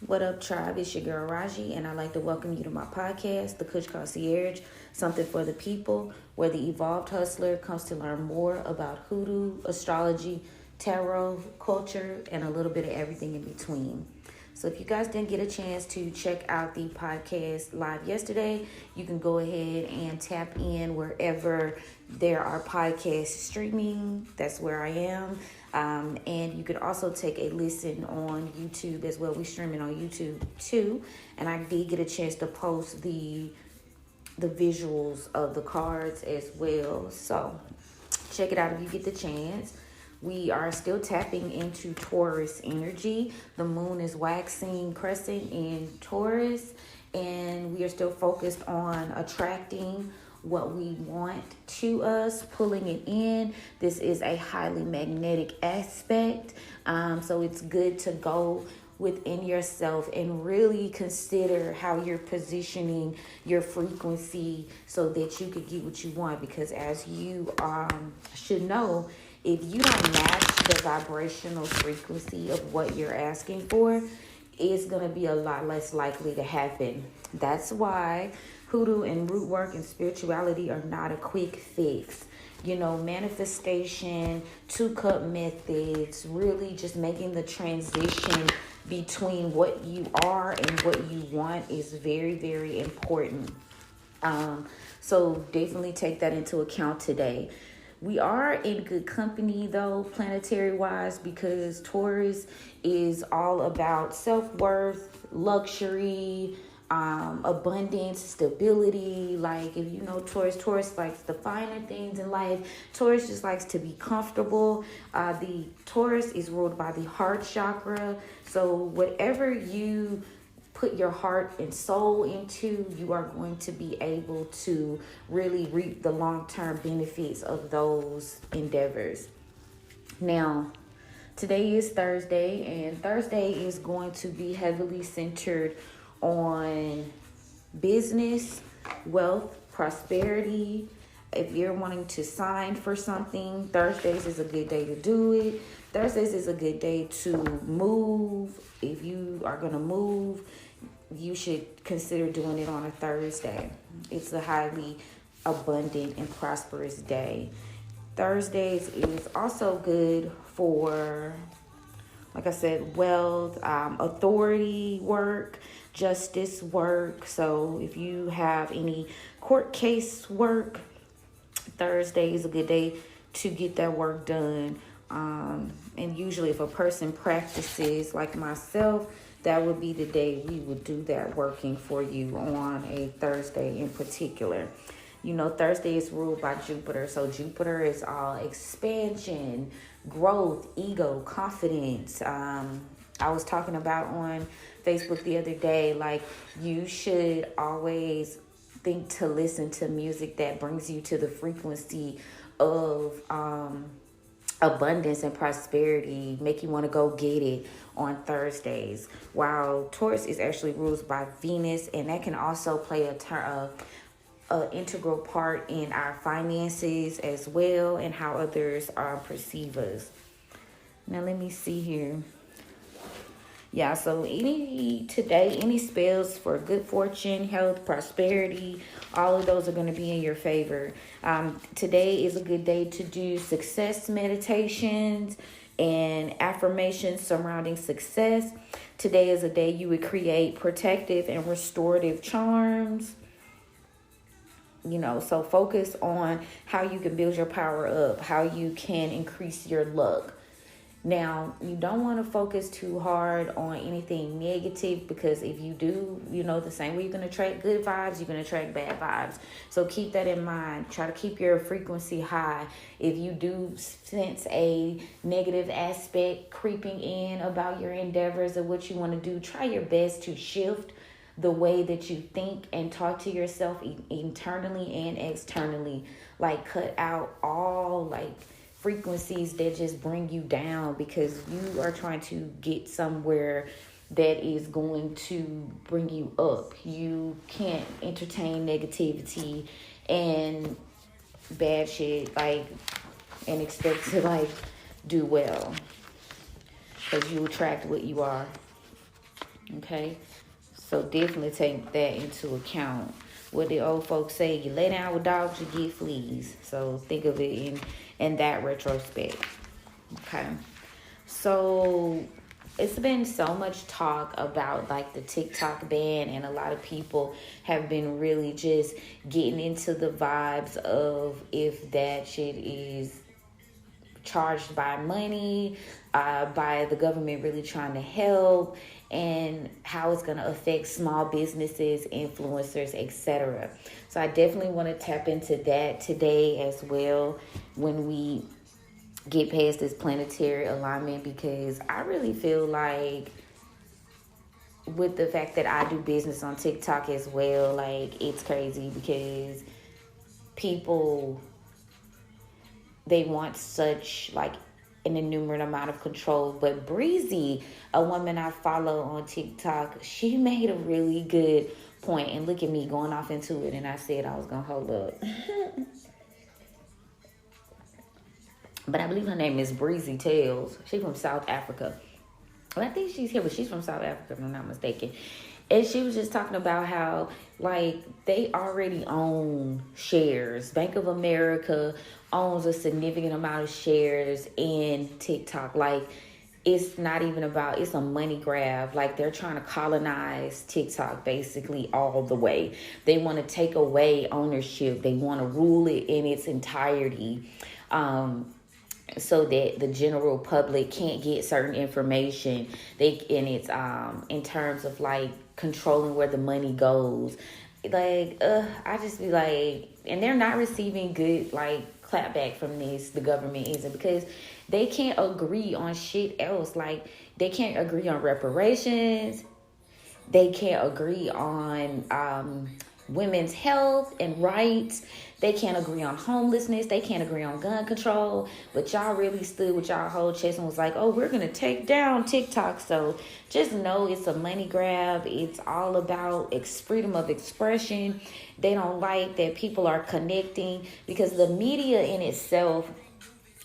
What up, tribe? It's your girl Raji, and I'd like to welcome you to my podcast, The Kush Concierge, something for the people, where the evolved hustler comes to learn more about hoodoo, astrology, tarot, culture, and a little bit of everything in between. So if you guys didn't get a chance to check out the podcast live yesterday, you can go ahead and tap in wherever there are podcasts streaming. That's where I am. And you could also take a listen on YouTube as well. We're streaming on YouTube too. And I did get a chance to post the visuals of the cards as well. So check it out if you get the chance. We are still tapping into Taurus energy. The moon is waxing crescent in Taurus, and we are still focused on attracting what we want to us, pulling it in. This is a highly magnetic aspect, so it's good to go within yourself and really consider how you're positioning your frequency so that you could get what you want, because as you should know, if you don't match the vibrational frequency of what you're asking for, it's going to be a lot less likely to happen. That's why hoodoo and root work and spirituality are not a quick fix. You know, manifestation, 2-cup methods, really just making the transition between what you are and what you want is very, very important. So definitely take that into account today. We are in good company though, planetary wise, because Taurus is all about self-worth, luxury, abundance, stability. Like if you know Taurus likes the finer things in life. Taurus just likes to be comfortable. The Taurus is ruled by the heart chakra. So whatever you put your heart and soul into, you are going to be able to really reap the long-term benefits of those endeavors. Now, today is Thursday, and Thursday is going to be heavily centered on business, wealth, prosperity. If you're wanting to sign for something, Thursdays is a good day to do it. Thursdays is a good day to move. If you are going to move, you should consider doing it on a Thursday. It's a highly abundant and prosperous day. Thursdays is also good for, like I said, wealth, authority work, justice work. So if you have any court case work, Thursday is a good day to get that work done. And usually if a person practices like myself, that would be the day we would do that working for you on a Thursday in particular. You know, Thursday is ruled by Jupiter. So Jupiter is all expansion, growth, ego, confidence. I was talking about on Facebook the other day, like you should always think to listen to music that brings you to the frequency of abundance and prosperity, make you want to go get it on Thursdays. While Taurus is actually ruled by Venus, and that can also play a integral part in our finances as well, and how others perceive us. Now let me see here. Yeah, so any spells for good fortune, health, prosperity, all of those are going to be in your favor. Today is a good day to do success meditations and affirmations surrounding success. Today is a day you would create protective and restorative charms. You know, so focus on how you can build your power up, how you can increase your luck. Now, you don't want to focus too hard on anything negative, because if you do, you know, the same way you're going to attract good vibes, you're going to attract bad vibes. So keep that in mind. Try to keep your frequency high. If you do sense a negative aspect creeping in about your endeavors or what you want to do, try your best to shift the way that you think and talk to yourself internally and externally. Like cut out all frequencies that just bring you down, because you are trying to get somewhere that is going to bring you up. You can't entertain negativity and bad shit and expect to do well, because you attract what you are. Okay, so definitely take that into account. What the old folks say, you lay down with dogs, you get fleas. So think of it in that retrospect. Okay. So it's been so much talk about like the TikTok ban, and a lot of people have been really just getting into the vibes of if that shit is charged by money, by the government really trying to help, and how it's going to affect small businesses, influencers, etc. So I definitely want to tap into that today as well when we get past this planetary alignment, because I really feel like with the fact that I do business on TikTok as well, like it's crazy because people, they want such like an innumerable amount of control. But Breezy, a woman I follow on TikTok, she made a really good point, and look at me going off into it, and I said I was gonna hold up. But I believe her name is Breezy Tales. She's from South Africa. Well, I think she's here, but she's from South Africa, if I'm not mistaken. And she was just talking about how, like, they already own shares. Bank of America owns a significant amount of shares in TikTok. Like, it's not even about, it's a money grab. Like, they're trying to colonize TikTok basically all the way. They want to take away ownership. They want to rule it in its entirety. So that the general public can't get certain information. In terms of like controlling where the money goes. Like, I just be like, and they're not receiving good like clapback from this. The government isn't, because they can't agree on shit else. Like, they can't agree on reparations. They can't agree on women's health and rights. They can't agree on homelessness. They can't agree on gun control. But y'all really stood with y'all whole chest and was like, oh, we're going to take down TikTok. So just know it's a money grab. It's all about freedom of expression. They don't like that people are connecting, because the media in itself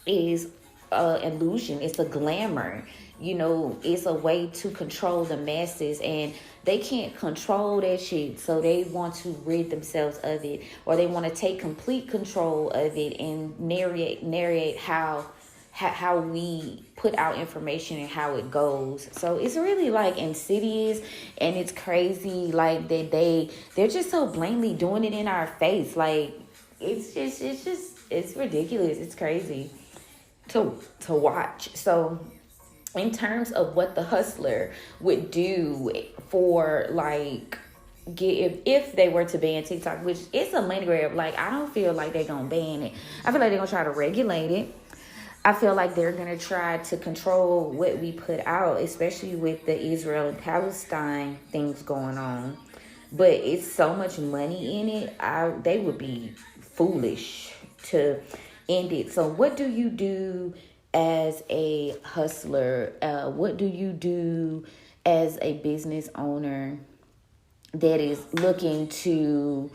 is illusion. It's a glamour. You know, it's a way to control the masses, and they can't control that shit. So they want to rid themselves of it, or they want to take complete control of it and narrate how we put out information and how it goes. So it's really like insidious, and it's crazy. Like they're just so blatantly doing it in our face. Like it's ridiculous. It's crazy to watch. So in terms of what the hustler would do for like if they were to ban TikTok, which it's a money grab. Like, I don't feel like they're gonna ban it. I feel like they're gonna try to regulate it. I feel like they're gonna try to control what we put out, especially with the Israel and Palestine things going on. But it's so much money in it. They would be foolish to end it. So what do you do as a hustler? What do you do as a business owner that is looking to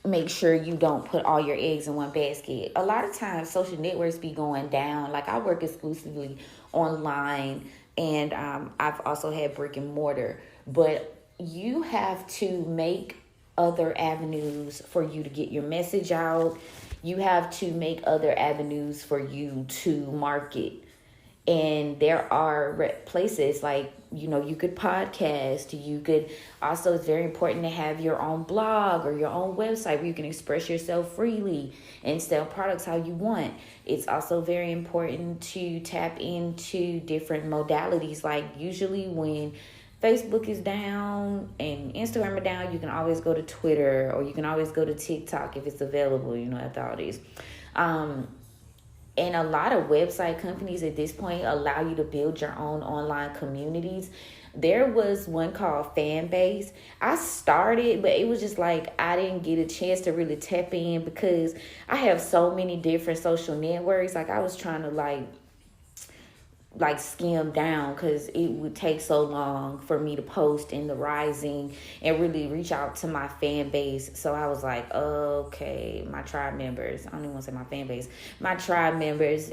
make sure you don't put all your eggs in one basket? A lot of times social networks be going down. Like, I work exclusively online, and I've also had brick and mortar, but you have to make other avenues for you to get your message out. You have to make other avenues for you to market. And there are places like, you could podcast. You could also, it's very important to have your own blog or your own website where you can express yourself freely and sell products how you want. It's also very important to tap into different modalities. Like, usually when Facebook is down and Instagram are down, you can always go to Twitter, or you can always go to TikTok if it's available, after all this. And a lot of website companies at this point allow you to build your own online communities. There was one called Fanbase. I started, but it was just like I didn't get a chance to really tap in because I have so many different social networks. Like, I was trying to like skim down because it would take so long for me to post in the Rising and really reach out to my fan base. So I was like, okay, my tribe members. I don't even want to say my fan base. My tribe members.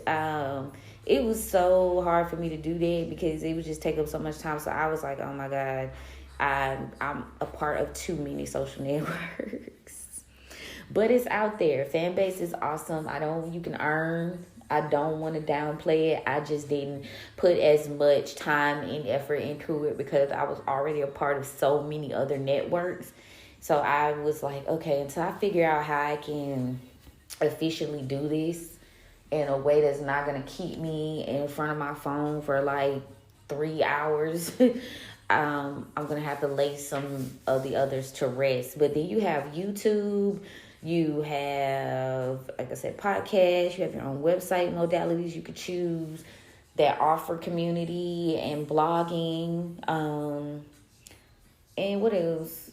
It was so hard for me to do that because it would just take up so much time. So I was like, oh my God, I'm a part of too many social networks. But it's out there. Fan base is awesome. You can earn. I don't want to downplay it. I just didn't put as much time and effort into it because I was already a part of so many other networks. So I was like, okay, until I figure out how I can efficiently do this in a way that's not going to keep me in front of my phone for like 3 hours, I'm going to have to lay some of the others to rest. But then you have YouTube. You have, like I said, podcasts. You have your own website modalities you could choose that offer community and blogging. And what else?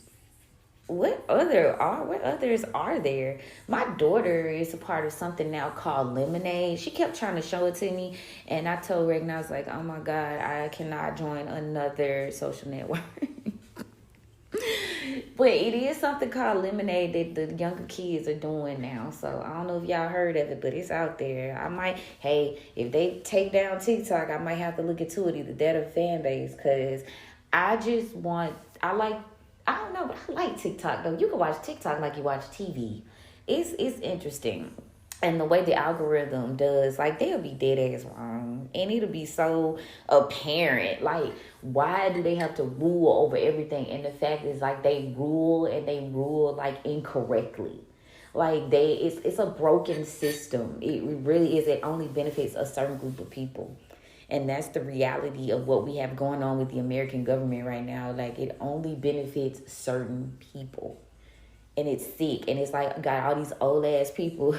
What others are there? My daughter is a part of something now called Lemonade. She kept trying to show it to me, and I told Reagan, I was like, oh my God, I cannot join another social network. But it is something called Lemonade that the younger kids are doing now. So I don't know if y'all heard of it, but it's out there. If they take down TikTok, I might have to look into it, either that or fan base, because I don't know, but I like TikTok though. You can watch TikTok like you watch TV. It's interesting. And the way the algorithm does, like, they'll be dead ass wrong. And it'll be so apparent. Like, why do they have to rule over everything? And the fact is, like, they rule like, incorrectly. Like, it's a broken system. It really is. It only benefits a certain group of people. And that's the reality of what we have going on with the American government right now. Like, it only benefits certain people. And it's sick. And it's like, got all these old ass people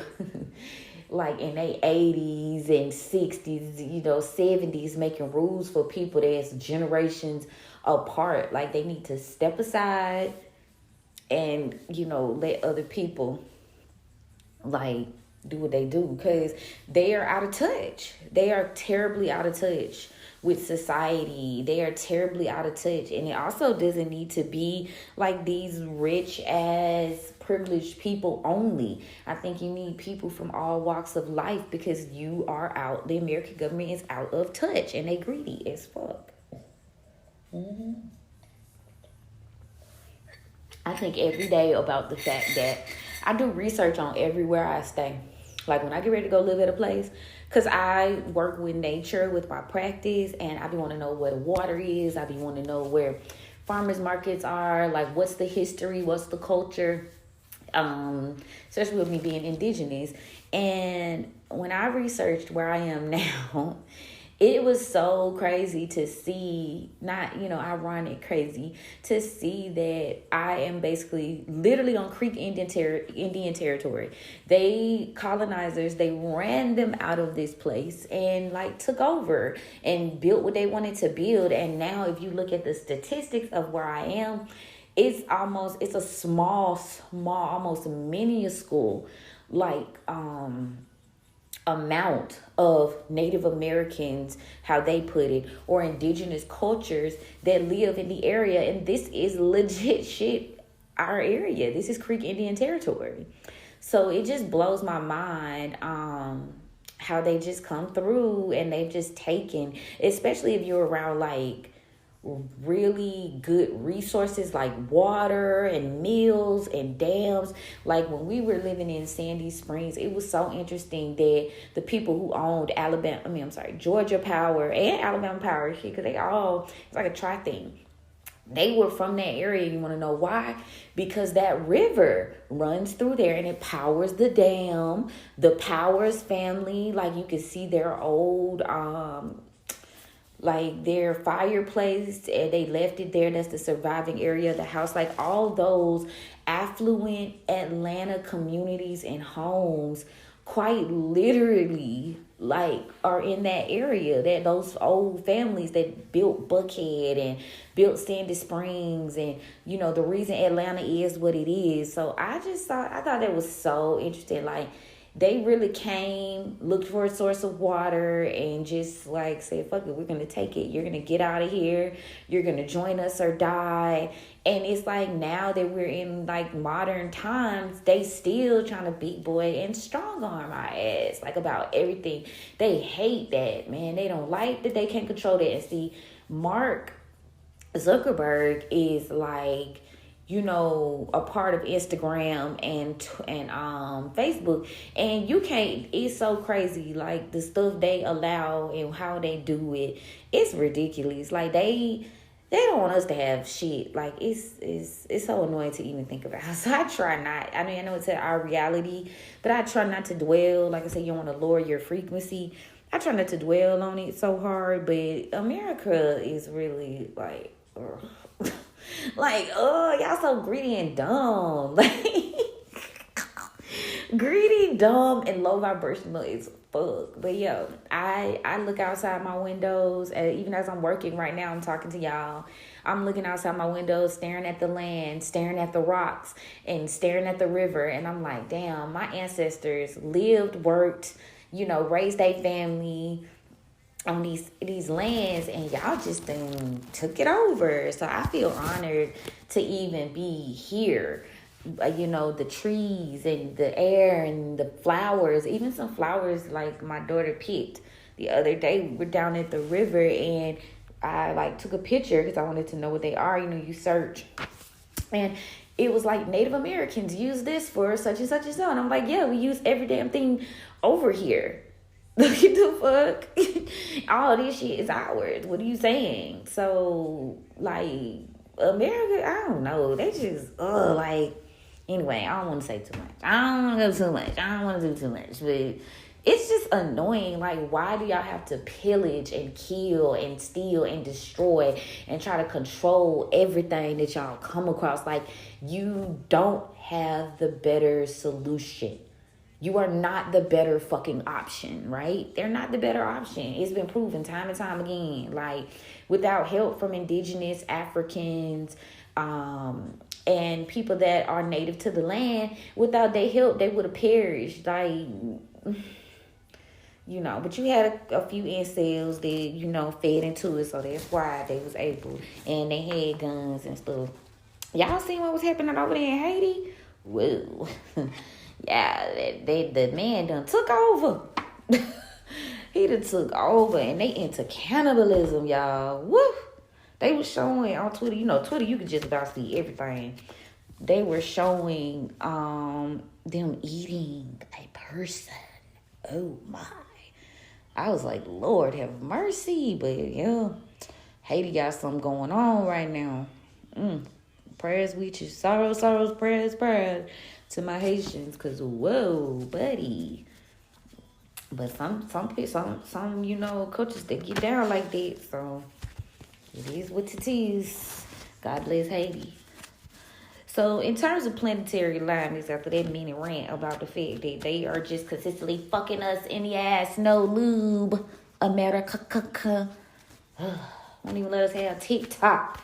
like in their 80s and 60s, 70s, making rules for people that's generations apart. Like, they need to step aside and, let other people like do what they do, because they are out of touch. They are terribly out of touch with society. They are terribly out of touch. And it also doesn't need to be like these rich ass privileged people only. I think you need people from all walks of life, because the American government is out of touch and they greedy as fuck. I think every day about the fact that I do research on everywhere I stay. Like, when I get ready to go live at a place, because I work with nature with my practice, and I be want to know where the water is. I be want to know where farmers markets are, like, what's the history, what's the culture, especially with me being indigenous. And when I researched where I am now, it was so crazy to see, ironic crazy, to see that I am basically literally on Creek Indian territory. Colonizers, they ran them out of this place and like took over and built what they wanted to build. And now if you look at the statistics of where I am, it's a small, almost minuscule, amount of Native Americans, how they put it, or indigenous cultures that live in the area. And this is legit shit, our area. This is Creek Indian territory. So it just blows my mind how they just come through and they've just taken, especially if you're around like really good resources like water and mills and dams. Like, when we were living in Sandy Springs, it was so interesting that the people who owned Georgia Power and Alabama Power, because it's like a tri thing. They were from that area. You want to know why? Because that river runs through there and it powers the dam. The Powers family, like, you can see their old their fireplace, and they left it there. That's the surviving area of the house. Like, all those affluent Atlanta communities and homes quite literally are in that area, that those old families that built Buckhead and built Sandy Springs, and the reason Atlanta is what it is. So I thought that was so interesting. Like, they really came, looked for a source of water, and just like said, fuck it, we're gonna take it. You're gonna get out of here. You're gonna join us or die. And it's like now that we're in like modern times, they still trying to big boy and strong arm our ass like about everything. They hate that, man. They don't like that they can't control that. And see, Mark Zuckerberg is like, you know, a part of Instagram and Facebook, and you can't. It's so crazy, like the stuff they allow and how they do it. It's ridiculous. Like they don't want us to have shit. Like it's so annoying to even think about. So I try not. I mean, I know it's our reality, but I try not to dwell. Like I said, you want to lower your frequency. I try not to dwell on it so hard, but America is really like, like, oh, y'all so greedy and dumb. Like, greedy, dumb, and low vibrational is fuck. But yo, I look outside my windows, and even as I'm working right now, I'm talking to y'all. I'm looking outside my windows, staring at the land, staring at the rocks, and staring at the river. And I'm like, damn, my ancestors lived, worked, you know, raised their family on these lands, and y'all just took it over. So I feel honored to even be here. You know, the trees and the air and the flowers, even some flowers like my daughter picked the other day. We were down at the river, and I like took a picture because I wanted to know what they are. You know, you search, and it was like Native Americans use this for such and such and so. And I'm like, yeah, we use every damn thing over here. Look at the fuck. All this shit is ours. What are you saying? So, like, America, I don't know. They just, like, anyway, I don't want to say too much. I don't want to go too much. I don't want to do too much. But it's just annoying. Like, why do y'all have to pillage and kill and steal and destroy and try to control everything that y'all come across? Like, you don't have the better solution. You are not the better fucking option, right? They're not the better option. It's been proven time and time again. Like, without help from indigenous Africans, and people that are native to the land, without their help, they would have perished. Like, you know, but you had a few incels that, you know, fed into it, so that's why they was able, and they had guns and stuff. Y'all seen what was happening over there in Haiti? Whoa. Yeah, the man done took over. He done took over, and they into cannibalism, y'all. Woo! They was showing on Twitter. You know, Twitter, you could just about see everything. They were showing them eating a person. Oh my! I was like, Lord have mercy, but yeah, Haiti got something going on right now. Prayers with you, sorrows, prayers to my Haitians, cause whoa, buddy. But some you know, coaches, they get down like that. So it is what it is. God bless Haiti. So in terms of planetary alignments, after that mini rant about the fact that they are just consistently fucking us in the ass, no lube, America. Won't even let us have TikTok.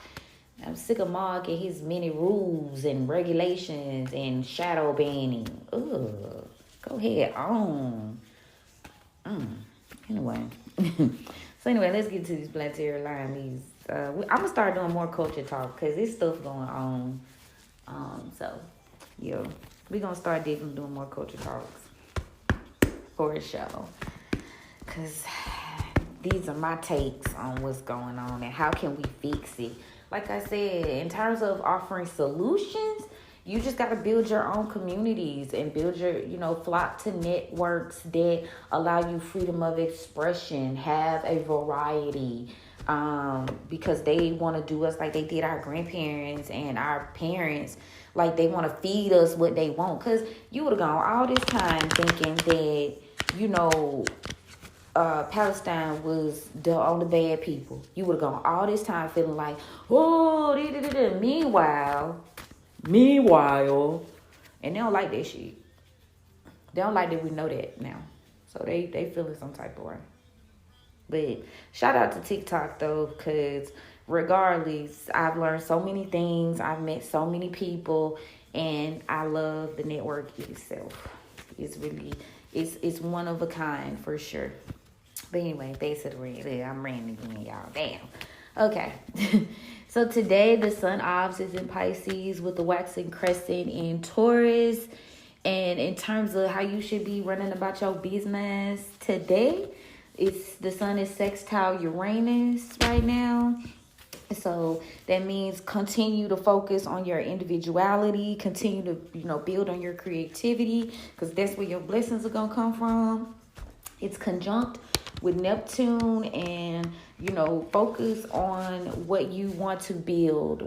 I'm sick of Mark and his many rules and regulations and shadow banning. Ugh. Go ahead on. Anyway. So anyway, let's get to these planetary alignments. I'm going to start doing more culture talk because there's stuff going on. So, yeah. We're going to start definitely doing more culture talks for a show. Because these are my takes on what's going on and how can we fix it. Like I said, in terms of offering solutions, you just got to build your own communities and build your, you know, flock to networks that allow you freedom of expression, have a variety, because they want to do us like they did our grandparents and our parents. Like, they want to feed us what they want. Because you would have gone all this time thinking that, you know, Palestine was the only bad people. You would have gone all this time feeling like, oh, Meanwhile, and they don't like that shit. They don't like that we know that now. So they feeling some type of way. But shout out to TikTok though, because regardless, I've learned so many things. I've met so many people, and I love the network itself. It's really It's one of a kind for sure. But anyway, base of the red. I'm ranting again, y'all. Damn. Okay. So today the sun obs is in Pisces with the waxing crescent in Taurus. And in terms of how you should be running about your business today, the sun is sextile Uranus right now. So that means continue to focus on your individuality, continue to, build on your creativity, because that's where your blessings are going to come from. It's conjunct with Neptune, and, focus on what you want to build,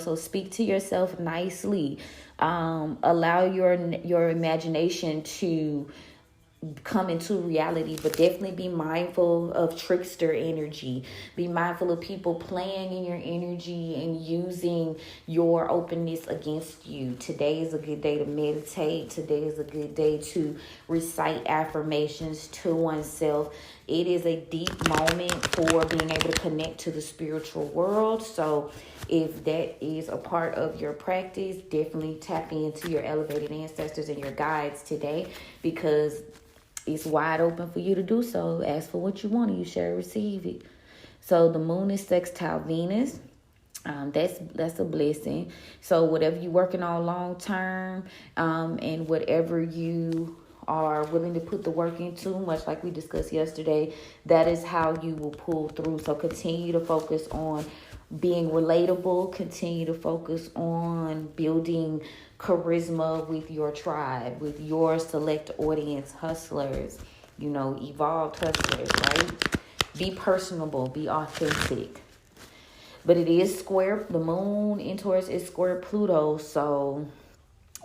so speak to yourself nicely. Allow your imagination to come into reality, but definitely be mindful of trickster energy. Be mindful of people playing in your energy and using your openness against you. Today is a good day to meditate. Today is a good day to recite affirmations to oneself. It is a deep moment for being able to connect to the spiritual world. So if that is a part of your practice, definitely tap into your elevated ancestors and your guides today, because it's wide open for you to do so. Ask for what you want and you shall receive it. So the moon is sextile Venus. That's a blessing. So whatever you're working on long term, and whatever you are willing to put the work into, much like we discussed yesterday, that is how you will pull through. So continue to focus on being relatable. Continue to focus on building charisma with your tribe, with your select audience hustlers, evolved hustlers, right? Be personable, be authentic. But it is square, the moon in Taurus is square Pluto, so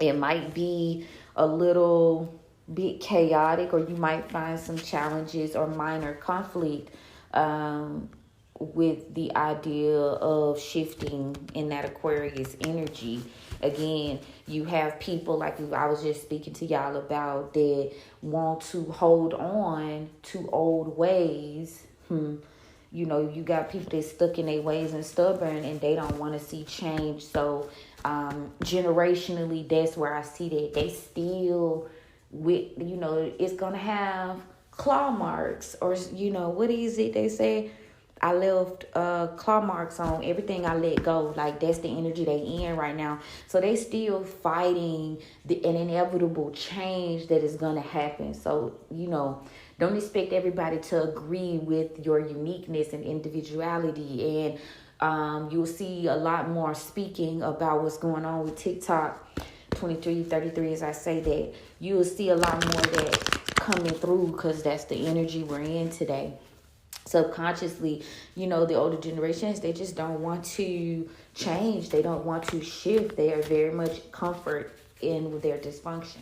it might be a little bit chaotic, or you might find some challenges or minor conflict with the idea of shifting in that Aquarius energy. Again, you have people like I was just speaking to y'all about that want to hold on to old ways. You got people that's stuck in their ways and stubborn, and they don't want to see change. So generationally, that's where I see that they still it's going to have claw marks, or, what is it they say? I left claw marks on everything I let go. Like, that's the energy they in right now. So they still fighting an inevitable change that is going to happen. So, don't expect everybody to agree with your uniqueness and individuality. And you'll see a lot more speaking about what's going on with TikTok 2333, as I say that. You'll see a lot more of that coming through, because that's the energy we're in today. Subconsciously, the older generations, they just don't want to change. They don't want to shift. They are very much comfort in their dysfunction.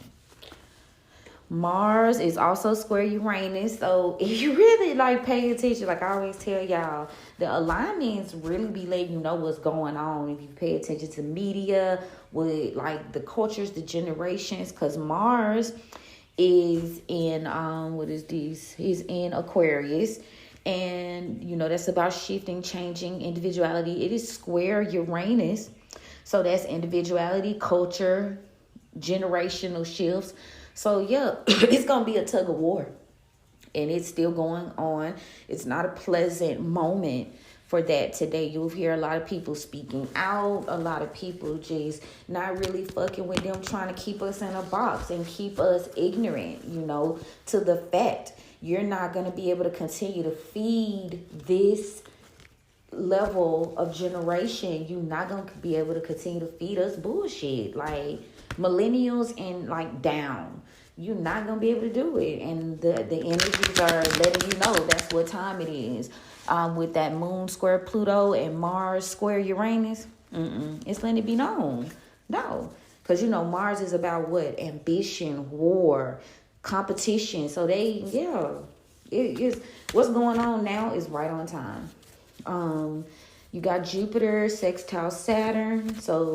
Mars is also square Uranus. So if you really pay attention, like I always tell y'all, the alignments really be letting you know what's going on. If you pay attention to media, with the cultures, the generations, because Mars is in is in Aquarius. And, that's about shifting, changing, individuality. It is square Uranus. So that's individuality, culture, generational shifts. So, yeah, it's going to be a tug of war. And it's still going on. It's not a pleasant moment for that today. You'll hear a lot of people speaking out. A lot of people just not really fucking with them, trying to keep us in a box and keep us ignorant, to the fact. You're not going to be able to continue to feed this level of generation. You're not going to be able to continue to feed us bullshit. Like millennials and down. You're not going to be able to do it. And the energies are letting you know that's what time it is. With that moon square Pluto and Mars square Uranus, it's letting it be known. No. Because, Mars is about what? Ambition, war, competition. So it is what's going on now is right on time. You got Jupiter sextile Saturn, so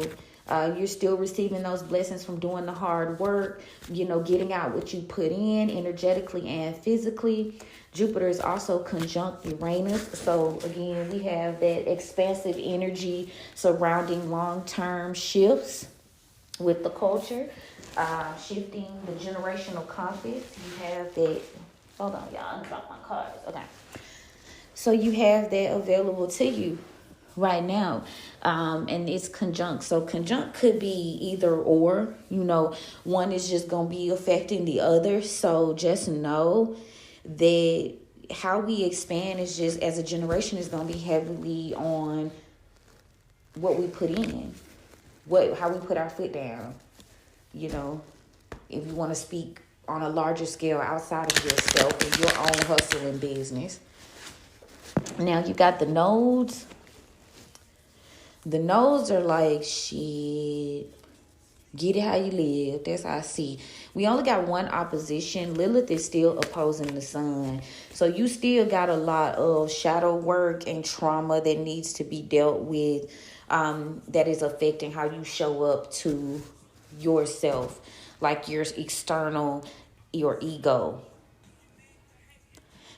you're still receiving those blessings from doing the hard work, getting out what you put in energetically and physically. Jupiter is also conjunct Uranus, so again we have that expansive energy surrounding long-term shifts. with the culture, shifting the generational compass. You have that. Hold on, y'all. I'm dropping my cards. Okay. So you have that available to you right now, and it's conjunct. So conjunct could be either or. One is just gonna be affecting the other. So just know that how we expand is just as a generation is gonna be heavily on what we put in, how we put our foot down. If you want to speak on a larger scale outside of yourself and your own hustle and business. Now you got the nodes. The nodes are like, shit, get it how you live. That's how I see. We only got one opposition. Lilith is still opposing the sun. So you still got a lot of shadow work and trauma that needs to be dealt with, that is affecting how you show up to yourself, like your external, your ego,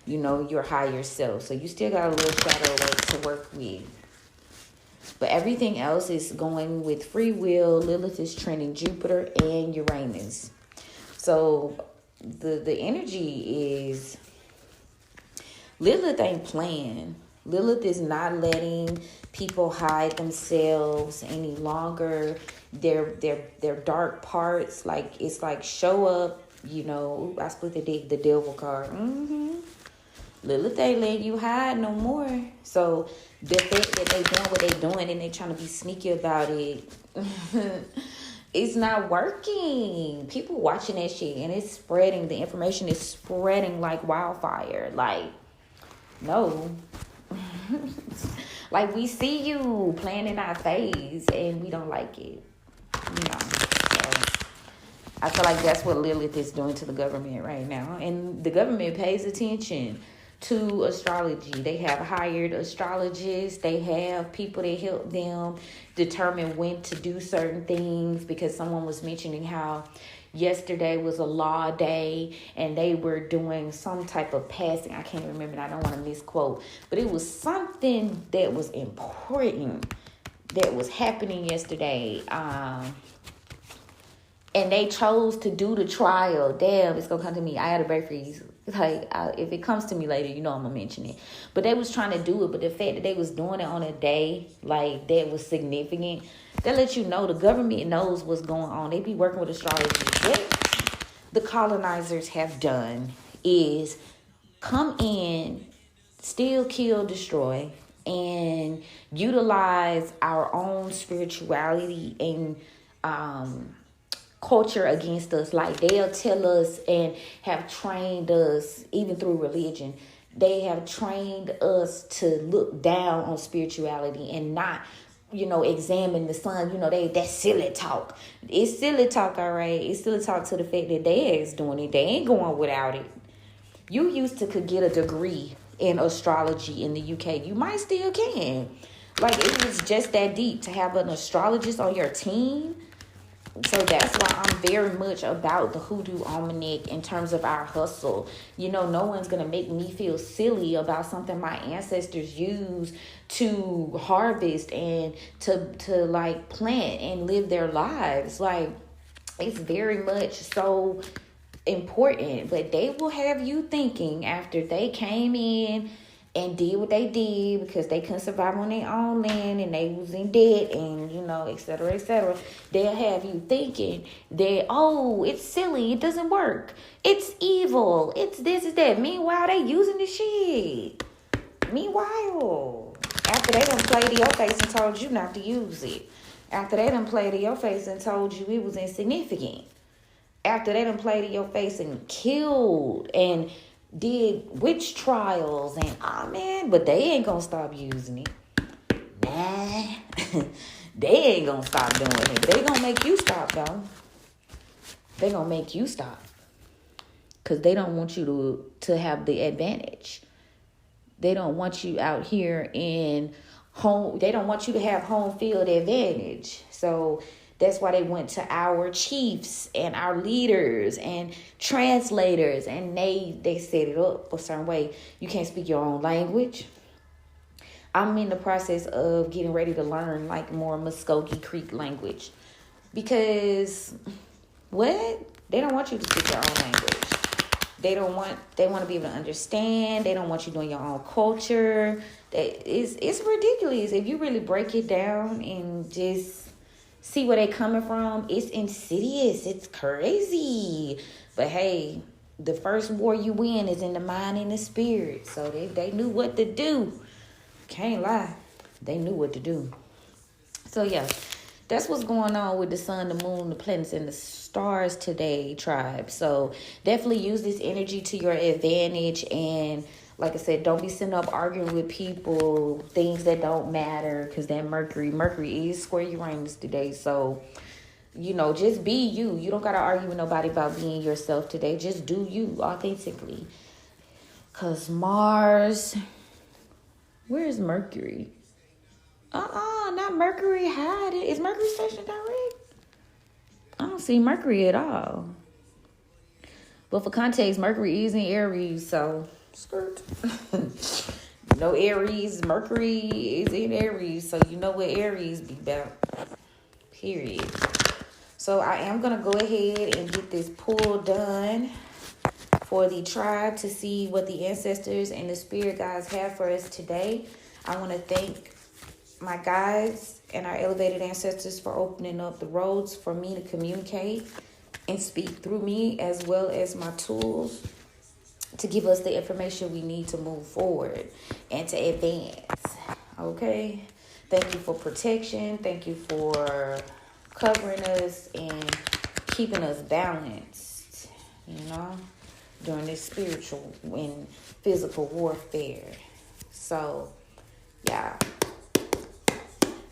your higher self. So you still got a little shadow work to work with. But everything else is going with free will. Lilith is trending Jupiter and Uranus. So the energy is, Lilith ain't playing. Lilith is not letting people hide themselves any longer. Their dark parts, like it's like show up. I split the devil card. Lilith ain't letting you hide no more. So the fact that they doing what they doing and they trying to be sneaky about it, it's not working. People watching that shit and it's spreading. The information is spreading like wildfire. Like, no. Like, we see you playing in our face and we don't like it. So I feel like that's what Lilith is doing to the government right now. And the government pays attention to astrology. They have hired astrologists. They have people that help them determine when to do certain things, because someone was mentioning how yesterday was a law day and they were doing some type of passing. I can't remember. I don't want to misquote, but it was something that was important that was happening yesterday. And they chose to do the trial. Damn, it's going to come to me. I had a brain freeze. Like, if it comes to me later, I'm going to mention it. But they was trying to do it. But the fact that they was doing it on a day, like, that was significant, that let you know the government knows what's going on. They be working with astrology. What the colonizers have done is come in, steal, kill, destroy, and utilize our own spirituality and culture against us. Like, they'll tell us and have trained us, even through religion, they have trained us to look down on spirituality and not, examine the sun. That's silly talk. It's silly talk, all right? It's silly talk to the fact that they is doing it. They ain't going without it. You used to could get a degree in astrology in the UK. You might still can. Like, it was just that deep to have an astrologist on your team. So that's why I'm very much about the Hoodoo Almanac in terms of our hustle. No one's going to make me feel silly about something my ancestors used to harvest and to like plant and live their lives. Like, it's very much so important. But they will have you thinking after they came in and did what they did because they couldn't survive on their own land and they was in debt and, et cetera, et cetera. They'll have you thinking that, oh, it's silly. It doesn't work. It's evil. It's this, it's that. Meanwhile, they using this shit. Meanwhile, after they done played to your face and told you not to use it. After they done played to your face and told you it was insignificant. After they done played to your face and killed and did witch trials and but they ain't gonna stop using it. Nah. They ain't gonna stop doing it. They gonna make you stop, though. They gonna make you stop. Cause they don't want you to have the advantage. They don't want you out here in home. They don't want you to have home field advantage. So that's why they went to our chiefs and our leaders and translators, and they set it up a certain way. You can't speak your own language. I'm in the process of getting ready to learn like more Muskogee Creek language. Because what? They don't want you to speak your own language. They want to be able to understand. They don't want you doing your own culture. It's ridiculous. If you really break it down and just see where they coming from, it's insidious. It's crazy. But hey, the first war you win is in the mind and the spirit. So they knew what to do. Can't lie. They knew what to do. So yeah, that's what's going on with the sun, the moon, the planets, and the stars today, tribe. So definitely use this energy to your advantage. And like I said, don't be sitting up arguing with people, things that don't matter, because that Mercury is square Uranus today. So, just be you. You don't got to argue with nobody about being yourself today. Just do you authentically. Because Mars, where's Mercury? Not Mercury hiding. Is Mercury stationed direct? I don't see Mercury at all. But for context, Mercury is in Aries, so skirt. No Aries. Mercury is in Aries, so you know what Aries be about. Period. So I am going to go ahead and get this pull done for the tribe to see what the ancestors and the spirit guides have for us today. I want to thank my guides and our elevated ancestors for opening up the roads for me to communicate and speak through me, as well as my tools to give us the information we need to move forward and to advance. Okay? Thank you for protection. Thank you for covering us and keeping us balanced, during this spiritual and physical warfare. So, yeah.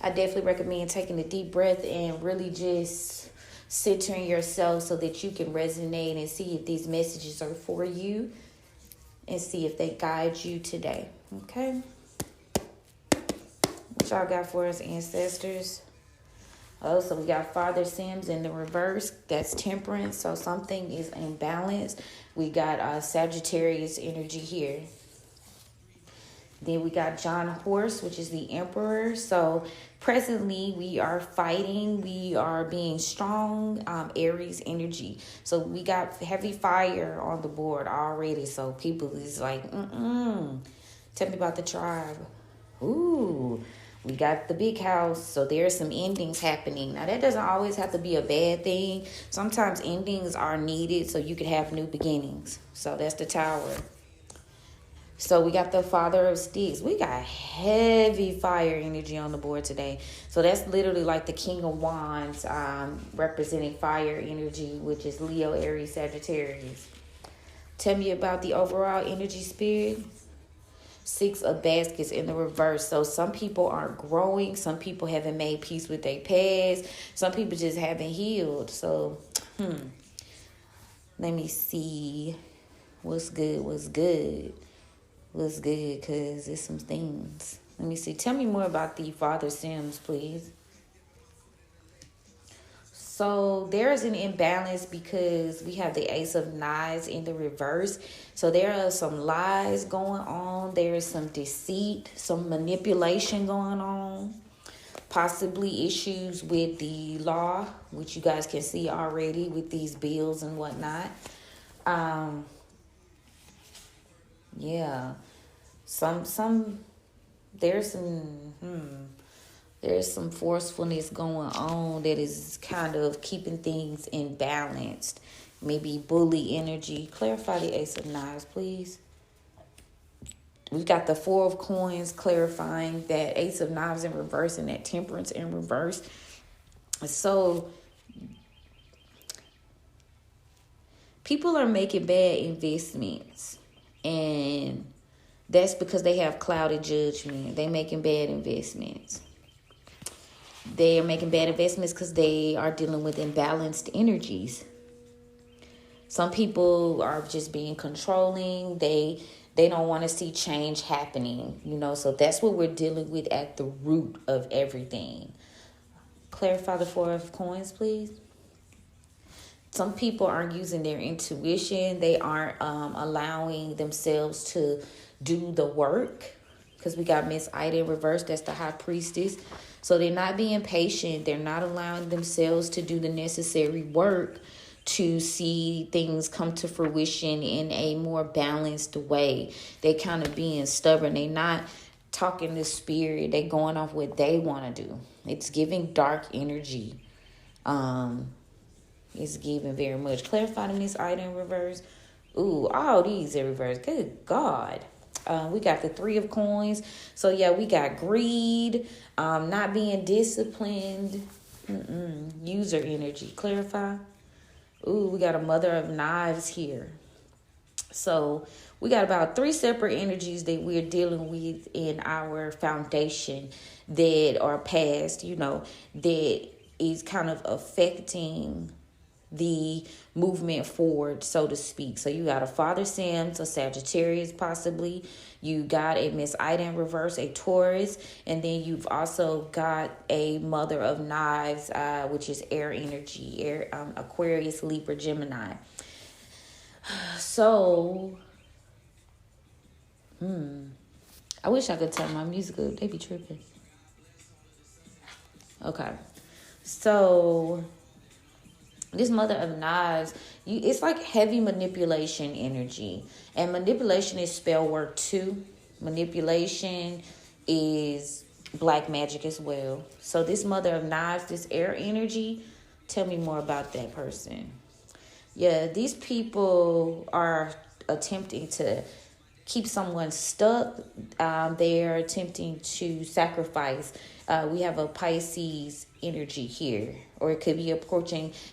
I definitely recommend taking a deep breath and really just centering yourself so that you can resonate and see if these messages are for you and see if they guide you today. Okay? What y'all got for us, ancestors? Oh, so we got Father Sims in the reverse. That's temperance. So something is imbalanced. We got Sagittarius energy here. Then we got John Horse, which is the Emperor. So presently we are fighting. We are being strong. Aries energy. So we got heavy fire on the board already. So people is like, Tell me about the tribe. Ooh, we got the big house. So there's some endings happening. Now that doesn't always have to be a bad thing. Sometimes endings are needed so you can have new beginnings. So that's the Tower. So we got the Father of Sticks. We got heavy fire energy on the board today. So that's literally like the King of Wands, representing fire energy, which is Leo, Aries, Sagittarius. Tell me about the overall energy, spirit. 6 of Baskets in the reverse. So some people aren't growing. Some people haven't made peace with their past. Some people just haven't healed. So, let me see. What's good? Because there's some things. Let me see. Tell me more about the Father Sims, please. So there's an imbalance because we have the Ace of Knives in the reverse. So there are some lies going on. There is some deceit, some manipulation going on. Possibly issues with the law, which you guys can see already with these bills and whatnot. Yeah, there's some forcefulness going on that is kind of keeping things imbalanced. Maybe bully energy. Clarify the Ace of Knives, please. We've got the 4 of Coins clarifying that Ace of Knives in reverse and that Temperance in reverse. So people are making bad investments. And that's because they have clouded judgment. They're making bad investments. They are making bad investments because they are dealing with imbalanced energies. Some people are just being controlling. They don't want to see change happening, So that's what we're dealing with at the root of everything. Clarify the 4 of Coins, please. Some people aren't using their intuition. They aren't allowing themselves to do the work. Because we got Miss Ida in reverse. That's the High Priestess. So they're not being patient. They're not allowing themselves to do the necessary work to see things come to fruition in a more balanced way. They kind of being stubborn. They not talking to spirit. They going off what they want to do. It's giving dark energy. It's giving very much. Clarify Miss Ida in reverse. Ooh, all these in reverse. Good God. We got the 3 of coins. So yeah, we got greed, not being disciplined, user energy. Clarify. Ooh, we got a Mother of Knives here. So we got about 3 separate energies that we're dealing with in our foundation that are past, that is kind of affecting the movement forward, so to speak. So you got a Father Sam, a Sagittarius possibly. You got a Miss Ida in reverse, a Taurus. And then you've also got a Mother of Knives, which is air energy, Aquarius, Libra, Gemini. So, I wish I could turn my music up. They be tripping. Okay. So this Mother of Knives, it's like heavy manipulation energy. And manipulation is spell work too. Manipulation is black magic as well. So this Mother of Knives, this air energy, tell me more about that person. Yeah, these people are attempting to keep someone stuck. They're attempting to sacrifice. We have a Pisces energy here, or it could be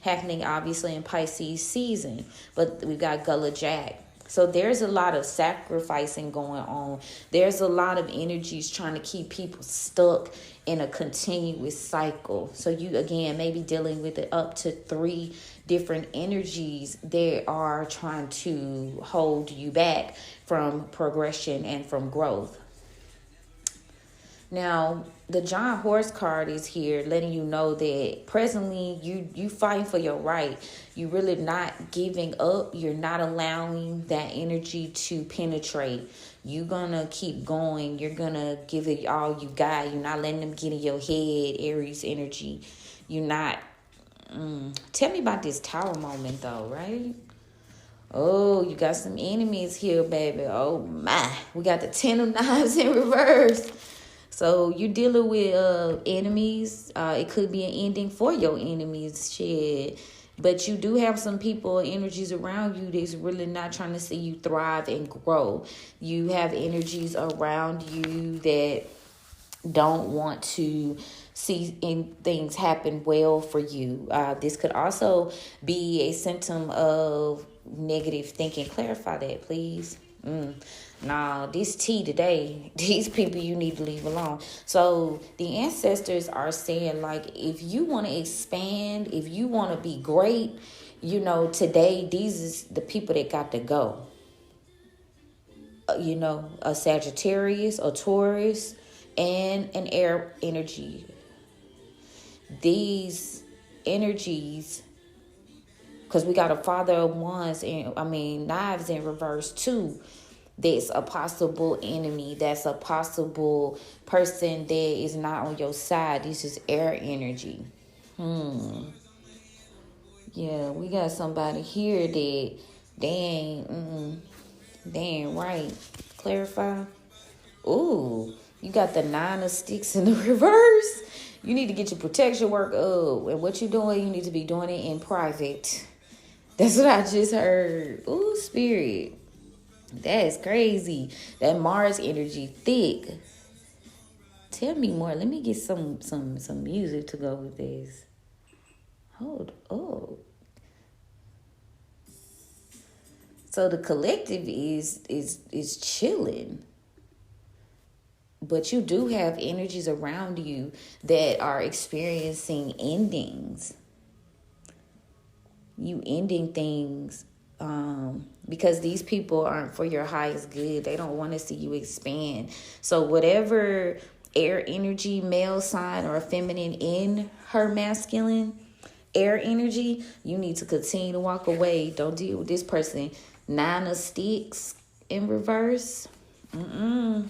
happening obviously in Pisces season, but we've got Gullah Jack. So there's a lot of sacrificing going on. There's a lot of energies trying to keep people stuck in a continuous cycle. So you, again, maybe dealing with it up to 3 different energies that are trying to hold you back from progression and from growth. Now, the John Horse card is here letting you know that presently you fighting for your right. You're really not giving up. You're not allowing that energy to penetrate. You're going to keep going. You're going to give it all you got. You're not letting them get in your head, Aries energy. You're not. Tell me about this Tower moment though, right? Oh, you got some enemies here, baby. Oh my. We got the 10 of Knives in reverse. So you're dealing with enemies. It could be an ending for your enemies, shit. But you do have some people, energies around you that's really not trying to see you thrive and grow. You have energies around you that don't want to see things happen well for you. This could also be a symptom of negative thinking. Clarify that, please. Nah, this tea today, these people you need to leave alone. So the ancestors are saying, like, if you want to expand, if you want to be great, today, these is the people that got to go. A Sagittarius, a Taurus, and an air energy. These energies, because we got a Father of Wands, Knives in reverse too. That's a possible enemy. That's a possible person that is not on your side. This is air energy. Yeah, we got somebody here that they ain't right. Clarify. Ooh, you got the 9 of Sticks in the reverse. You need to get your protection work up. And what you're doing, you need to be doing it in private. That's what I just heard. Ooh, spirit. That's crazy. That Mars energy thick. Tell me more. Let me get some music to go with this. Hold up. So the collective is chilling. But you do have energies around you that are experiencing endings. You ending things. Because these people aren't for your highest good. They don't want to see you expand. So whatever air energy, male sign or feminine in her masculine air energy, you need to continue to walk away. Don't deal with this person. 9 of Sticks in reverse. No.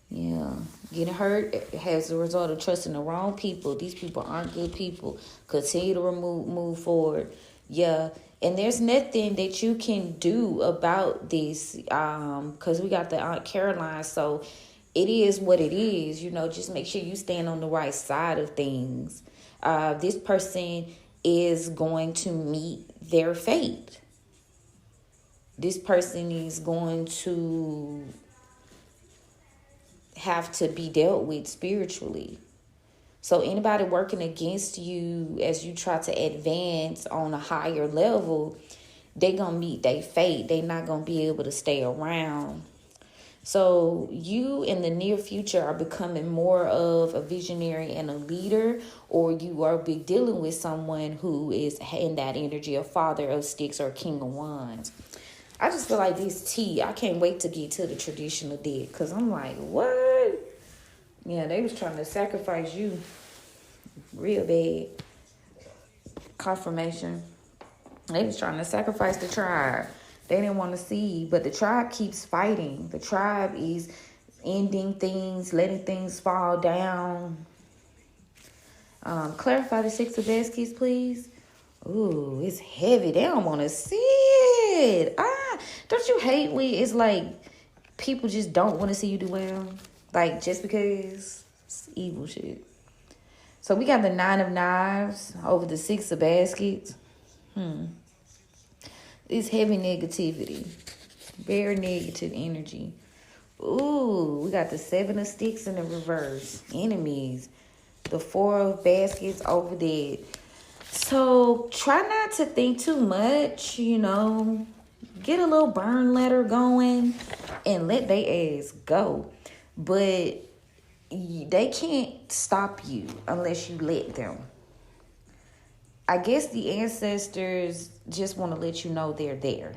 Yeah, getting hurt as a result of trusting the wrong people. These people aren't good people. Continue to move forward. Yeah, and there's nothing that you can do about this. Because we got the Aunt Caroline, so it is what it is. Just make sure you stand on the right side of things. This person is going to meet their fate. This person is going to have to be dealt with spiritually. So anybody working against you as you try to advance on a higher level, they gonna meet their fate. They not gonna be able to stay around. So you in the near future are becoming more of a visionary and a leader, or you are be dealing with someone who is in that energy, a father of sticks or king of wands. I just feel like this tea, I can't wait to get to the traditional deck, because I'm like, what? Yeah, they was trying to sacrifice you real bad. Confirmation. They was trying to sacrifice the tribe. They didn't want to see, but the tribe keeps fighting. The tribe is ending things, letting things fall down. Clarify the Six of Baskets, please. Ooh, it's heavy. They don't want to see it. Don't you hate when it's like people just don't want to see you do well? Like, just because it's evil shit. So we got the Nine of Knives over the Six of Baskets. This heavy negativity. Very negative energy. Ooh, we got the Seven of Sticks in the reverse. Enemies. The Four of Baskets over there. So try not to think too much, Get a little burn letter going and let they ass go. But they can't stop you unless you let them. I guess the ancestors just want to let you know they're there.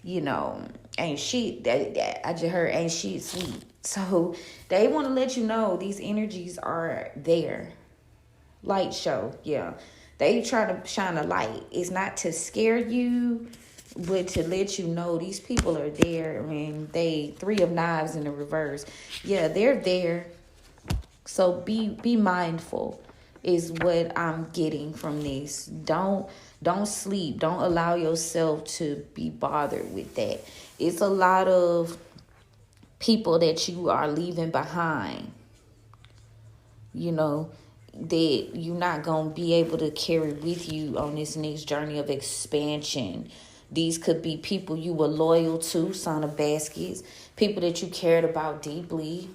Ain't shit. I just heard ain't shit sweet. So they want to let you know these energies are there. Light show, yeah. They try to shine a light. It's not to scare you, but to let you know these people are there. And they Three of Knives in the reverse. Yeah, they're there. So be mindful is what I'm getting from this. Don't sleep. Don't allow yourself to be bothered with that. It's a lot of people that you are leaving behind. That you're not going to be able to carry with you on this next journey of expansion. These could be people you were loyal to, Son of Baskets, people that you cared about deeply,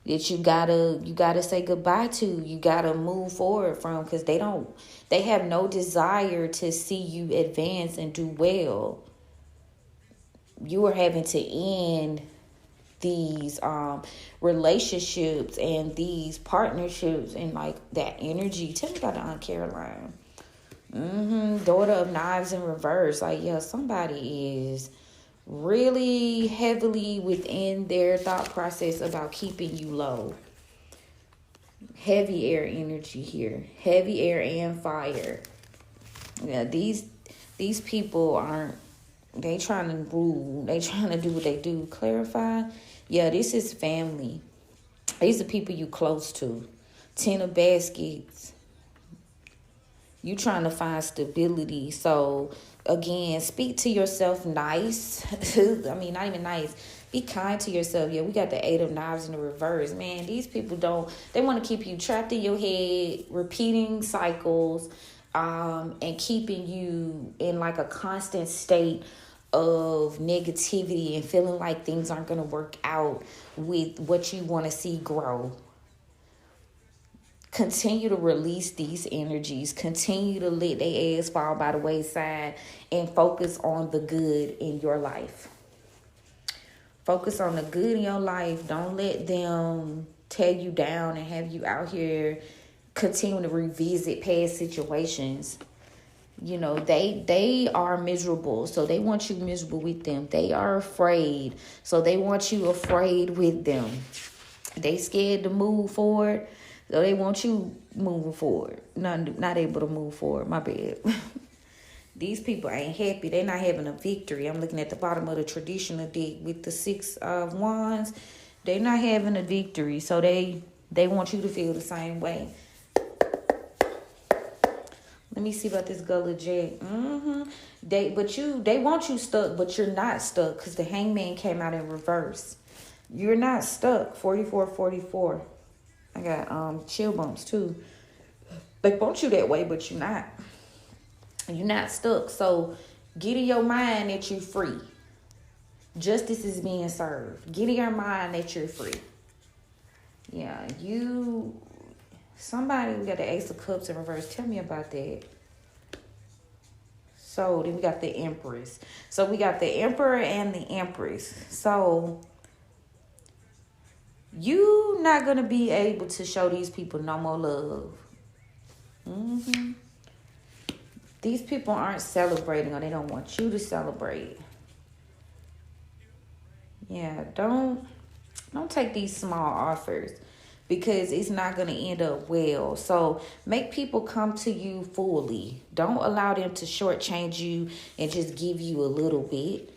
that you gotta say goodbye to, you gotta move forward from, because they have no desire to see you advance and do well. You are having to end these relationships and these partnerships and like that energy. Tell me about the Aunt Caroline. Daughter of Knives in reverse. Like, yeah, somebody is really heavily within their thought process about keeping you low. Heavy air energy here. Heavy air and fire. Yeah, these people aren't, they trying to rule. They trying to do what they do. Clarify. Yeah, this is family. These are people you close to. Ten of Baskets. You trying to find stability. So, again, speak to yourself nice. I mean, not even nice. Be kind to yourself. Yeah, we got the Eight of Knives in the reverse. Man, these people they want to keep you trapped in your head, repeating cycles, and keeping you in like a constant state of negativity and feeling like things aren't going to work out with what you want to see grow. Continue to release these energies. Continue to let their ass fall by the wayside and focus on the good in your life. Focus on the good in your life. Don't let them tear you down and have you out here continuing to revisit past situations. They are miserable, so they want you miserable with them. They are afraid, so they want you afraid with them. They scared to move forward, so they want you moving forward. Not able to move forward. My bad. These people ain't happy. They're not having a victory. I'm looking at the bottom of the traditional deck with the Six of Wands. They not having a victory, so they want you to feel the same way. Let me see about this Gullah Jack. They want you stuck, but you're not stuck because the Hangman came out in reverse. You're not stuck. 44. I got chill bumps too. They want you that way, but you're not. You're not stuck. So get in your mind that you're free. Justice is being served. Get in your mind that you're free. Yeah, somebody, we got the Ace of Cups in reverse. Tell me about that. So then we got the Empress. So we got the Emperor and the Empress. So you not going to be able to show these people no more love. These people aren't celebrating, or they don't want you to celebrate. Yeah, don't take these small offers because it's not going to end up well. So make people come to you fully. Don't allow them to shortchange you and just give you a little bit.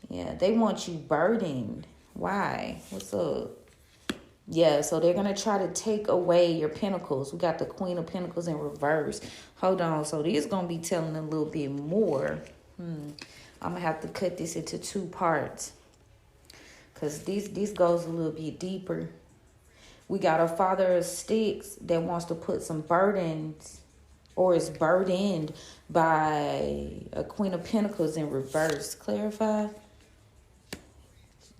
Yeah, they want you burdened. Why? What's up? Yeah, so they're going to try to take away your pentacles. We got the Queen of Pentacles in reverse. Hold on. So this is going to be telling a little bit more. I'm going to have to cut this into 2 parts, because this goes a little bit deeper. We got a Father of Sticks that wants to put some burdens, or is burdened by a Queen of Pentacles in reverse. Clarify.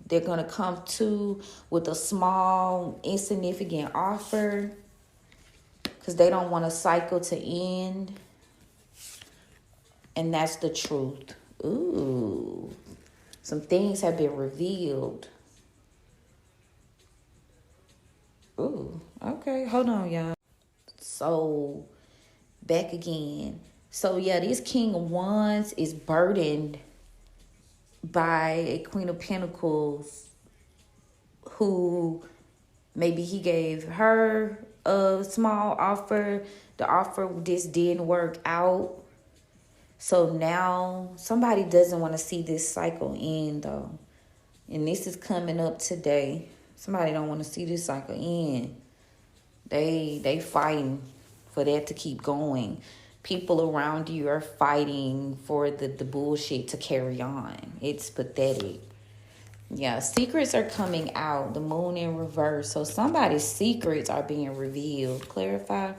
They're going to come to with a small, insignificant offer because they don't want a cycle to end. And that's the truth. Ooh. Some things have been revealed. Ooh, okay. Hold on, y'all. So, back again. So, yeah, this King of Wands is burdened by a Queen of Pentacles who maybe he gave her a small offer. The offer just didn't work out. So now somebody doesn't want to see this cycle end, though. And this is coming up today. Somebody don't want to see this cycle end. They fighting for that to keep going. People around you are fighting for the bullshit to carry on. It's pathetic. Yeah, secrets are coming out. The moon in reverse. So somebody's secrets are being revealed. Clarify.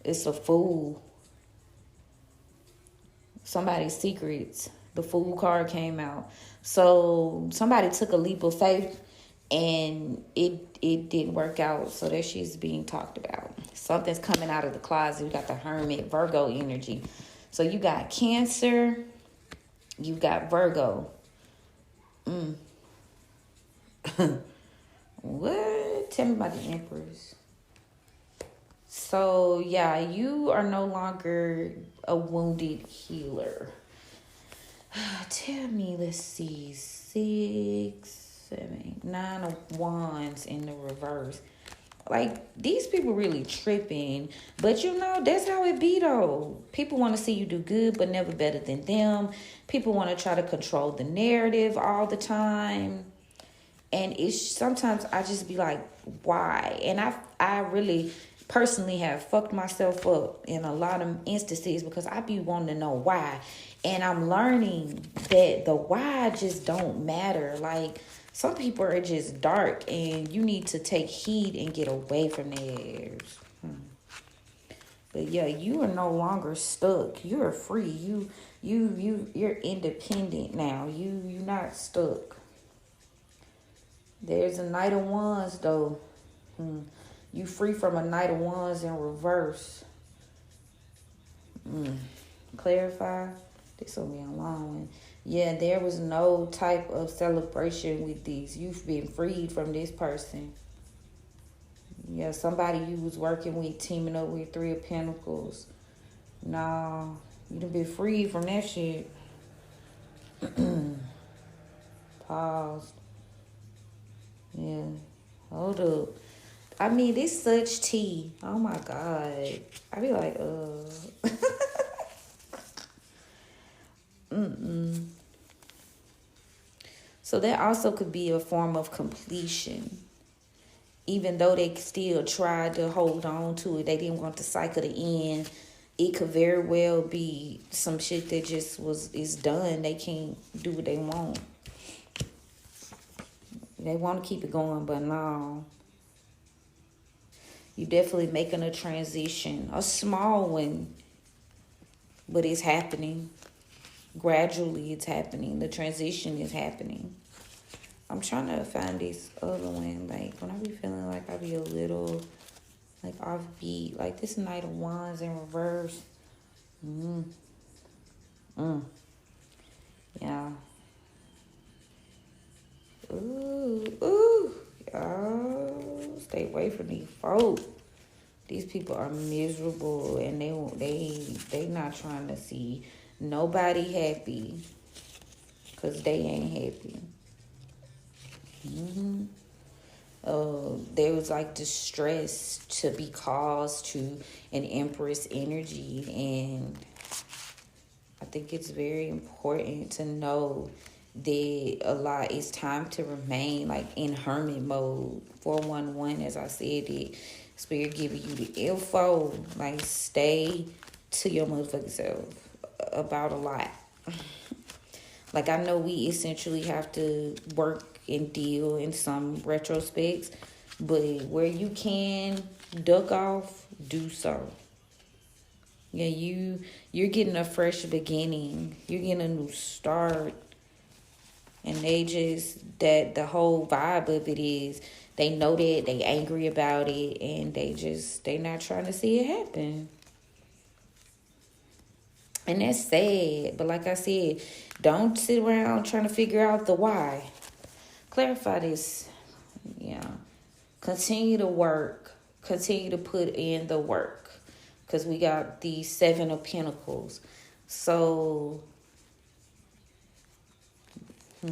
It's a Fool. Somebody's secrets. The Fool card came out. So somebody took a leap of faith and it didn't work out. So that shit's being talked about. Something's coming out of the closet. We got the Hermit, Virgo energy. So you got Cancer. You got Virgo. What? Tell me about the Empress. So, yeah, you are no longer a wounded healer. Tell me, let's see. 6, 7, 9 of Wands in the reverse. Like, these people really tripping. But, you know, that's how it be, though. People want to see you do good, but never better than them. People want to try to control the narrative all the time. And it's sometimes I just be like, why? And I really personally have fucked myself up in a lot of instances because I be wanting to know why. And I'm learning that the why just don't matter. Like, some people are just dark and you need to take heed and get away from theirs. But yeah, you are no longer stuck. You're free. You're independent now. You're not stuck. There's a Knight of Wands, though. You free from a Knight of Wands in reverse. Clarify. This will be a long one. Yeah, there was no type of celebration with these. You've been freed from this person. Yeah, somebody you was working with, teaming up with, 3 of Pentacles. Nah, you done been freed from that shit. Paused. Yeah, hold up. I mean, this such tea. Oh my God. I be like, So that also could be a form of completion. Even though they still tried to hold on to it, they didn't want the cycle to end. It could very well be some shit that just is done. They can't do what they want. They want to keep it going, but no. You definitely making a transition, a small one, but it's happening. Gradually, it's happening. The transition is happening. I'm trying to find this other one. Like, when I be feeling like I be a little, like, offbeat. Like, this Knight of Wands in reverse. Yeah. Ooh. Y'all, stay away from these folk. These people are miserable, and they not trying to see nobody happy, because they ain't happy. There was like distress to be caused to an Empress energy, and I think it's very important to know that it's time to remain like in hermit mode. 411, as I said, it Spirit giving you the info, like stay to your motherfucking self about a lot. Like, I know we essentially have to work and deal in some retrospects, but where you can duck off, do so. Yeah, you're getting a fresh beginning. You're getting a new start. And the whole vibe of it is, they know that, they angry about it, and they not trying to see it happen. And that's sad. But like I said, don't sit around trying to figure out the why. Clarify this. Yeah. Continue to work. Continue to put in the work. Because we got the 7 of Pentacles. So, I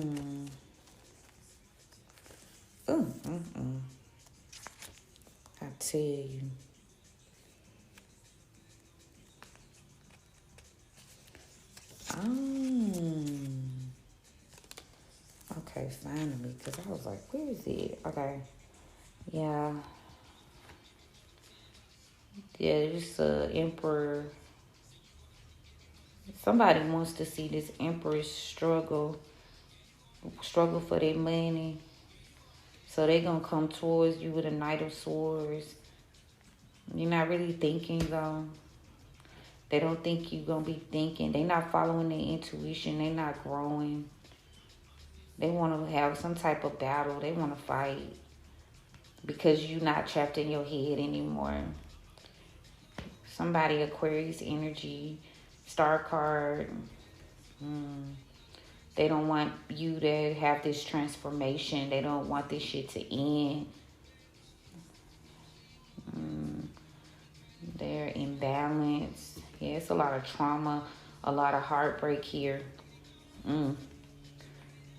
tell you. Okay, finally, because I was like, where is it? Okay. Yeah. Yeah, it's Emperor. Somebody wants to see this Empress struggle for their money. So they're going to come towards you with a Knight of Swords. You're not really thinking, though. They don't think you're going to be thinking. They're not following their intuition. They're not growing. They want to have some type of battle. They want to fight. Because you're not trapped in your head anymore. Somebody, Aquarius energy, star card. They don't want you to have this transformation. They don't want this shit to end. They're imbalanced. Yeah, it's a lot of trauma, a lot of heartbreak here.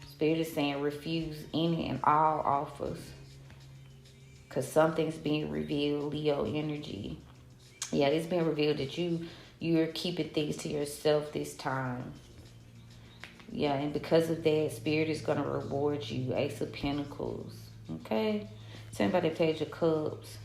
Spirit is saying refuse any and all offers. Because something's being revealed, Leo energy. Yeah, it's being revealed that you're keeping things to yourself this time. Yeah, and because of that, Spirit is going to reward you. Ace of Pentacles. Okay? Send by the Page of Cups.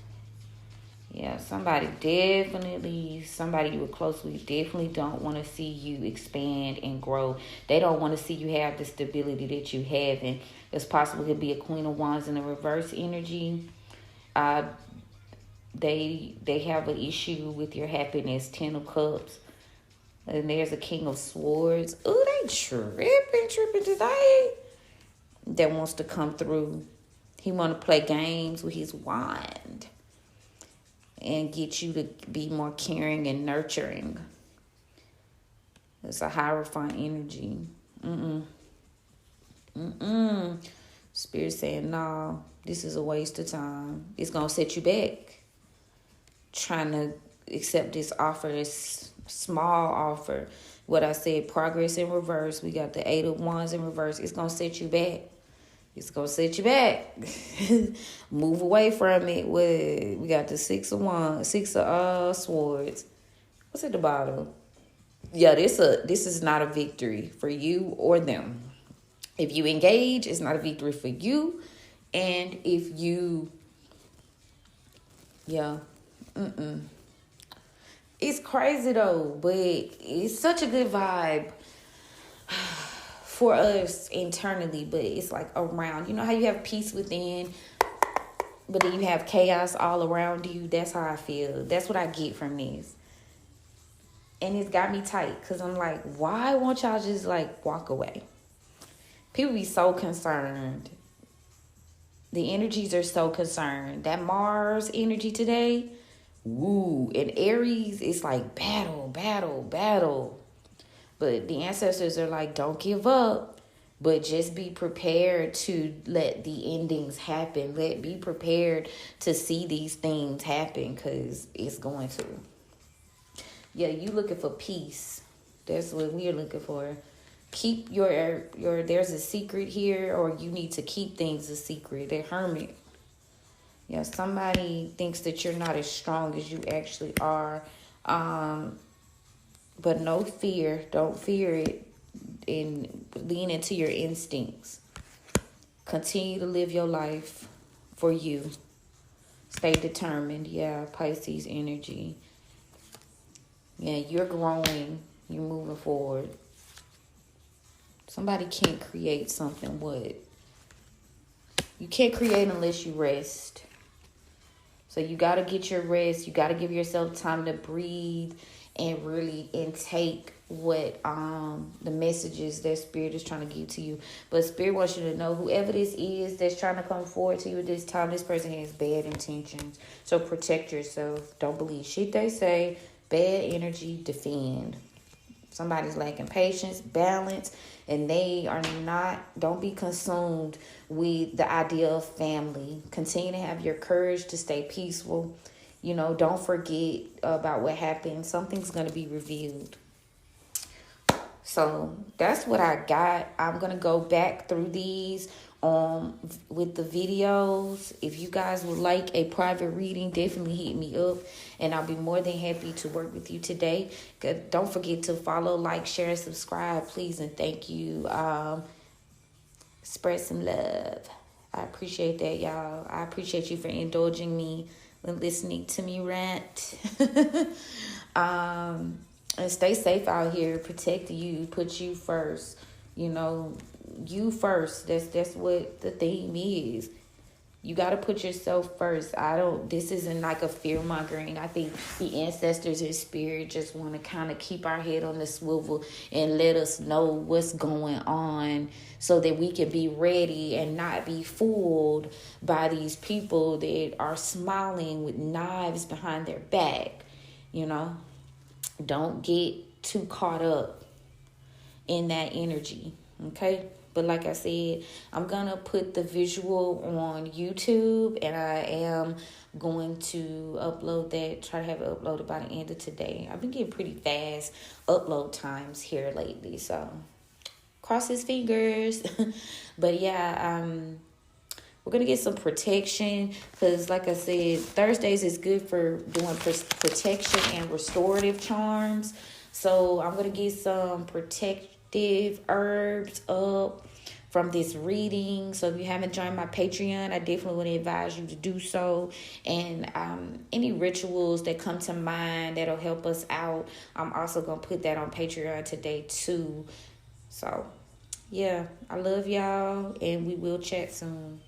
Yeah, somebody you were close with, definitely don't want to see you expand and grow. They don't want to see you have the stability that you have. And it's possible to be a Queen of Wands in the reverse energy. They have an issue with your happiness. 10 of Cups. And there's a King of Swords. Ooh, they tripping today. That wants to come through. He want to play games with his wand. And get you to be more caring and nurturing. It's a Hierophant energy. Spirit saying, no, this is a waste of time. It's going to set you back. Trying to accept this offer, this small offer. What I said, progress in reverse. We got the 8 of Wands in reverse. It's going to set you back. It's going to set you back. Move away from it. We got the 6 of Wands, 6 of Swords. What's at the bottom? Yeah, this is not a victory for you or them. If you engage, it's not a victory for you. And if you, yeah, it's crazy though, but it's such a good vibe for us internally, but it's like around. You know how you have peace within, but then you have chaos all around you? That's how I feel. That's what I get from this. And it's got me tight because I'm like, why won't y'all just like walk away? People be so concerned. The energies are so concerned. That Mars energy today, woo. And Aries, it's like battle, battle, battle. But the ancestors are like, don't give up, but just be prepared to let the endings happen. Be prepared to see these things happen because it's going to. Yeah, you looking for peace. That's what we're looking for. Keep your there's a secret here, or you need to keep things a secret. The Hermit. Yeah, somebody thinks that you're not as strong as you actually are. But no fear. Don't fear it. And lean into your instincts. Continue to live your life for you. Stay determined. Yeah, Pisces energy. Yeah, you're growing. You're moving forward. Somebody can't create something. What? You can't create unless you rest. So you got to get your rest. You got to give yourself time to breathe and really intake what the messages that Spirit is trying to give to you. But Spirit wants you to know, whoever this is that's trying to come forward to you at this time, this person has bad intentions. So protect yourself. Don't believe shit they say. Bad energy, defend. Somebody's lacking patience, balance, and they are not, don't be consumed with the idea of family. Continue to have your courage to stay peaceful. You know, don't forget about what happened. Something's going to be revealed. So that's what I got. I'm going to go back through these with the videos. If you guys would like a private reading, definitely hit me up and I'll be more than happy to work with you today. Don't forget to follow, like, share, and subscribe, please, and thank you. Spread some love. I appreciate that, y'all. I appreciate you for indulging me and listening to me rant. And stay safe out here. Protect you. Put you first. You know, you first. That's what the theme is. You got to put yourself first. This isn't like a fear mongering. I think the ancestors and Spirit just want to kind of keep our head on the swivel and let us know what's going on so that we can be ready and not be fooled by these people that are smiling with knives behind their back. You know, don't get too caught up in that energy. Okay. But like I said, I'm going to put the visual on YouTube, and I am going to upload that, try to have it uploaded by the end of today. I've been getting pretty fast upload times here lately, so cross his fingers. But yeah, we're going to get some protection because, like I said, Thursdays is good for doing protection and restorative charms. So I'm going to get some protective herbs up from this reading. So if you haven't joined my Patreon, I definitely would advise you to do so. And any rituals that come to mind that'll help us out, I'm also going to put that on Patreon today too. So yeah, I love y'all, and we will chat soon.